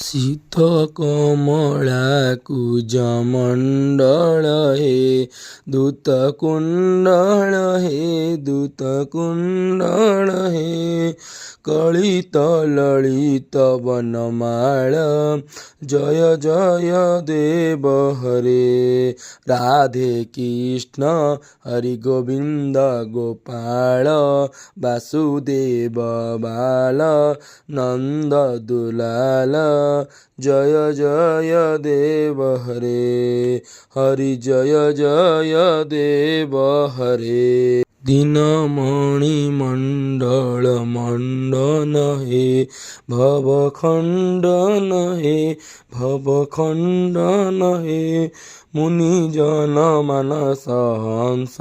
ଶୀତ କମଳା କୁଜମଣ୍ଡଳ ହେ ଦୂତ କୁଣ୍ଡଳ ହେ ଦୂତ କୁଣ୍ଡଳ ହେ କଳିତ ଲଳିତ ବନମାଳ ଜୟ ଜୟ ଦେବ ହରେ ରାଧେ କୃଷ୍ଣ ହରି ଗୋବିନ୍ଦ ଗୋପାଳ ବାସୁଦେବ ବାଳ ନନ୍ଦ ଦୁଲାଲ ଜୟ ଜୟ ଦେବ ହରେ ହରି ଜୟ ଜୟ ଦେବ ହରେ ଦୀନମଣି ମଣ୍ଡଳ ମଣ୍ଡନ ହେ ଭବ ଖଣ୍ଡନ ହେ ଭବ ଖଣ୍ଡନ ହେ ମୁନିଜନ ମାନସ ହଂସ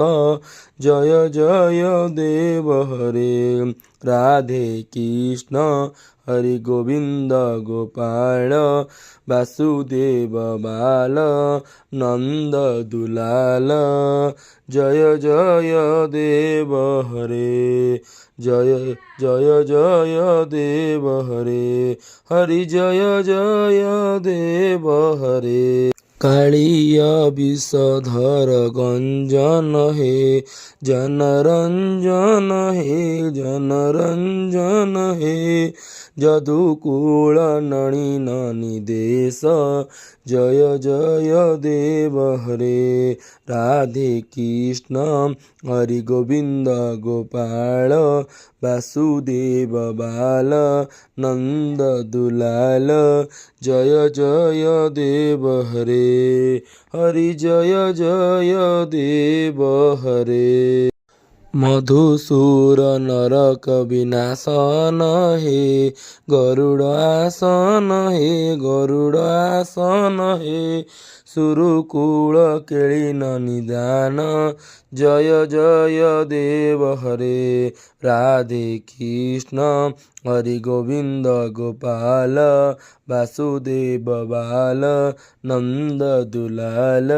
ଜୟ ଜୟ ଦେବ ହରେ ରାଧେ କୃଷ୍ଣ ହରି ଗୋବିନ୍ଦ ଗୋପାଳ ବାସୁଦେବ ବାଳ ନନ୍ଦ ଦୁଲାଲ ଜୟ ଜୟ ଦେବ ହରେ ଜୟ ଜୟ ଜୟ ଦେବ ହରେ ହରି ଜୟ ଜୟ ଦେବ ହରେ କାଳିୟ ବିଷଧର ଗଞ୍ଜନ ହେ ଜନରଞ୍ଜନ ହେ ଜନରଞ୍ଜନ ହେ ଯଦୁକୂଳ ନଳିନ ନିଦେଶ ଜୟ ଜୟ ଦେବ ହରେ ରାଧେ କୃଷ୍ଣ ହରି ଗୋବିନ୍ଦ ଗୋପାଳ ବାସୁଦେବ ବାଳ ନନ୍ଦ ଦୁଲାଲ ଜୟ ଜୟ ଦେବ ହରେ ହରି ଜୟ ଜୟ ଦେବ ହରେ ମଧୁସୂର ନରକ ବିନାଶନ ହେ ଗରୁଡ଼ ଆସନ ହେ ଗରୁଡ଼ ଆସନ ହେ ସୁରୁକୂଳ କେଳିନ ନିଦାନ ଜୟ ଜୟ ଦେବ ହରେ ରାଧେ କୃଷ୍ଣ ହରି ଗୋବିନ୍ଦ ଗୋପାଳ ବାସୁଦେବ ବାଳ ନନ୍ଦ ଦୁଲାଲ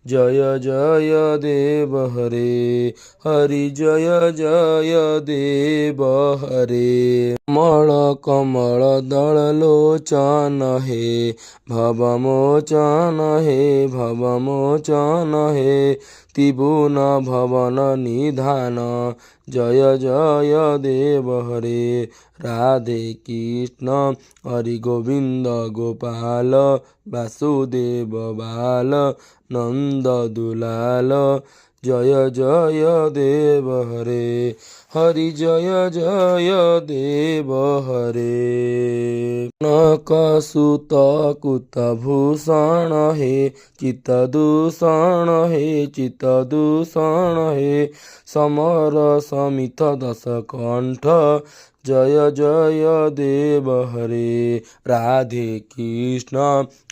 ଜୟ ଜୟ ଦେବ ହରେ ହରି ଜୟ ଜୟ ଦେବ ହରେ କମଳ କମଳ ଦଳ ଲୋଚନ ହେ ଭବମୋଚନ ହେ ଭବମୋଚନ ହେ ତ୍ରିଭୁବନ ଭବନ ନିଧାନ ଜୟ ଜୟ ଦେବ ହରେ ରାଧେ କୃଷ୍ଣ ହରି ଗୋବିନ୍ଦ ଗୋପାଳ ବାସୁଦେବ ବାଳ ନନ୍ଦ ଦୁଲାଲ ଜୟ ଜୟ ଦେବ ହରେ ହରି ଜୟ ଜୟ ଦେବ ହରେ କନକ ସୁତ କୁତ ଭୂଷଣ ହେ ଚିତ ଦୂଷଣ ହେ ଚିତ ଦୂଷଣ ହେ ସମର ସମିତ ଦଶ କଣ୍ଠ ଜୟ ଜୟ ଦେବ ହରେ ରାଧେ କୃଷ୍ଣ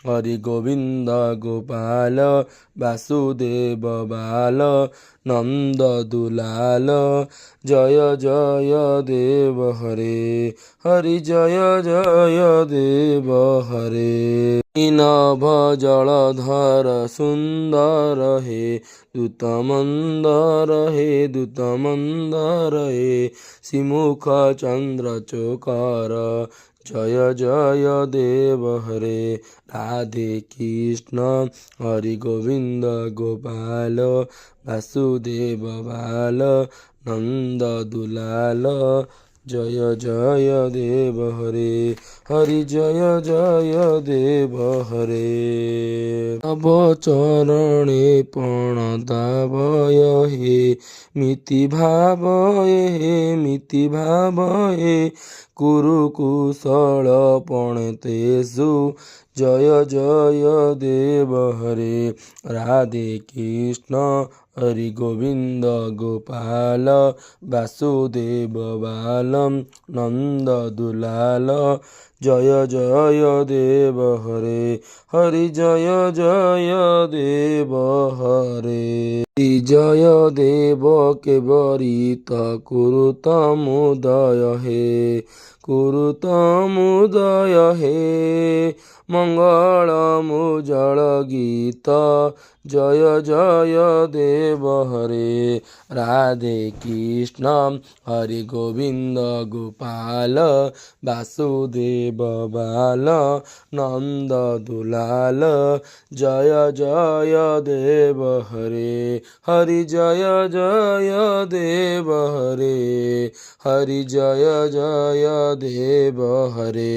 ହରି ଗୋବିନ୍ଦ ଗୋପାଳ ବାସୁଦେବ ବାଳ ନନ୍ଦ ଦୁଲାଲ ଜୟ ଜୟ ଦେବ ହରେ ହରି ଜୟ ଜୟ ଦେବ ହରେ ନଭ ଜଳଧର ସୁନ୍ଦର ହେ ଦୂତ ମନ୍ଦର ହେ ଦୂତ ମନ୍ଦର ହେ ଶ୍ରୀମୁଖ ଚନ୍ଦ୍ର ଚୋକର ଜୟ ଜୟ ଦେବ ହରେ ରାଧେ କୃଷ୍ଣ ହରି ଗୋବିନ୍ଦ ଗୋପାଳ ବାସୁଦେବ ବାଳ ନନ୍ଦ ଦୁଲାଲ ଜୟ ଜୟ ଦେବ ହରେ ହରି ଜୟ ଜୟ ଦେବ ହରେ ତବ ଚରଣେ ପ୍ରଣଦାବୟ ହେ ମିତି ଭାବୟ ହେ ମିତି ଭାବୟ କୁରୁ କୁଶଳ ପଣତେଷୁ ଜୟ ଜୟ ଦେବ ହରେ ରାଧେ କୃଷ୍ଣ ହରି ଗୋବିନ୍ଦ ଗୋପାଳ ବାସୁଦେବ ବାଳ ନନ୍ଦ ଦୁଲାଲ ଜୟ ଜୟ ଦେବ ହରେ ହରି ଜୟ ଜୟ ଦେବ ହରେ ଜୟ ଦେବ କେବରିତ କୁରୁତ ମୁଦୟ ହେ कुरुतमुदय हे मङ्गलमुज्जल गीत जय जय देव हरे राधे कृष्ण हरि गोविंद गोपाल वासुदेव बाल नंद दुलाल जय जय देव हरे हरि जय जय देव हरे हरि जय जय देव हरे।